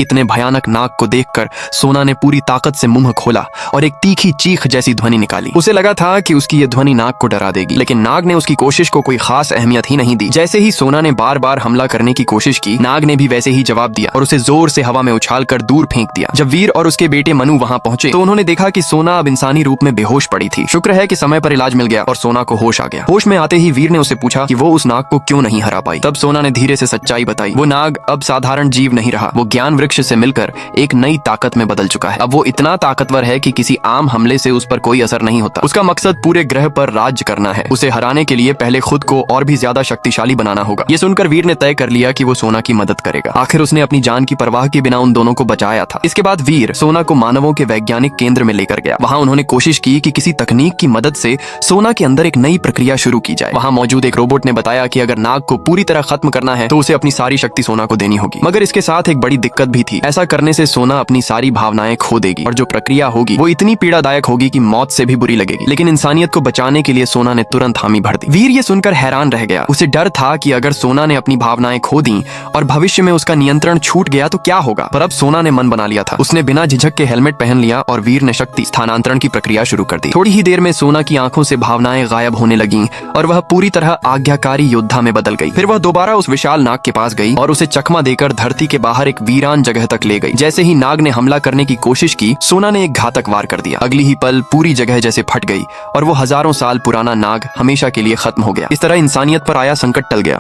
इतने भयानक नाग को देखकर सोना ने पूरी ताकत से मुंह खोला और एक तीखी चीख जैसी ध्वनि निकाली। उसे लगा था कि उसकी ये ध्वनि नाग को डरा देगी, लेकिन नाग ने उसकी कोशिश को कोई खास अहमियत ही नहीं दी। जैसे ही सोना ने बार बार हमला करने की कोशिश की, नाग ने भी वैसे ही जवाब दिया और उसे जोर से हवा में उछालकर दूर फेंक दिया। जब वीर और उसके बेटे मनु वहां पहुंचे तो उन्होंने देखा कि सोना अब इंसानी रूप में बेहोश पड़ी थी। शुक्र है कि समय पर इलाज मिल गया और सोना को होश आ गया। होश में आते ही वीर ने उसे पूछा कि वो उस नाग को क्यों नहीं हरा पाई। तब सोना ने धीरे से सच्चाई बताई। वो नाग अब साधारण जीव नहीं रहा, वो ज्ञान वृक्ष से मिलकर एक नई ताकत में बदल चुका है। अब वो इतना ताकतवर है कि किसी आम हमले से उस पर कोई असर नहीं होता। उसका मकसद पूरे ग्रह पर राज्य करना है। उसे हराने के लिए पहले खुद को और भी ज्यादा शक्तिशाली बनाना होगा। ये सुनकर वीर ने तय कर लिया कि वो सोना की मदद करेगा। आखिर उसने अपनी जान की परवाह के बिना उन दोनों को बचाया था। इसके बाद वीर सोना को मानवों के वैज्ञानिक केंद्र में लेकर गया। वहां उन्होंने कोशिश की कि किसी तकनीक की मदद से सोना के अंदर एक नई प्रक्रिया शुरू की जाए। वहां मौजूद एक रोबोट ने बताया कि अगर नाग को पूरी तरह खत्म करना है तो उसे अपनी सारी शक्ति सोना को देनी होगी। मगर इसके साथ एक बड़ी दिक्कत भी थी। ऐसा करने से सोना अपनी सारी भावनाएं खो देगी और जो प्रक्रिया होगी वो इतनी पीड़ादायक होगी कि मौत से भी बुरी लगेगी। लेकिन इंसानियत को बचाने के लिए सोना ने तुरंत हामी भर दी। वीर ये सुनकर हैरान रह गया। उसे डर था कि अगर सोना ने अपनी भावनाएं खो दी और भविष्य में उसका नियंत्रण छूट गया तो क्या होगा। पर अब सोना ने मन बना लिया था। उसने बिना झिझक के हेलमेट पहन लिया और वीर ने शक्ति स्थानांतरण की प्रक्रिया शुरू कर दी। थोड़ी ही देर में सोना की आंखों से भावनाएं गायब होने लगीं और वह पूरी तरह आज्ञाकारी योद्धा में बदल गई। फिर वह दोबारा उस विशाल नाग के पास गई और उसे चकमा देकर धरती के बाहर एक वीरान जगह तक ले गई। जैसे ही नाग ने हमला करने की कोशिश की, सोना ने एक घातक वार कर दिया। अगली ही पल पूरी जगह जैसे फट गई और वो हजारों साल पुराना नाग हमेशा के लिए खत्म हो गया। इस तरह इंसानियत पर आया संकट टल गया।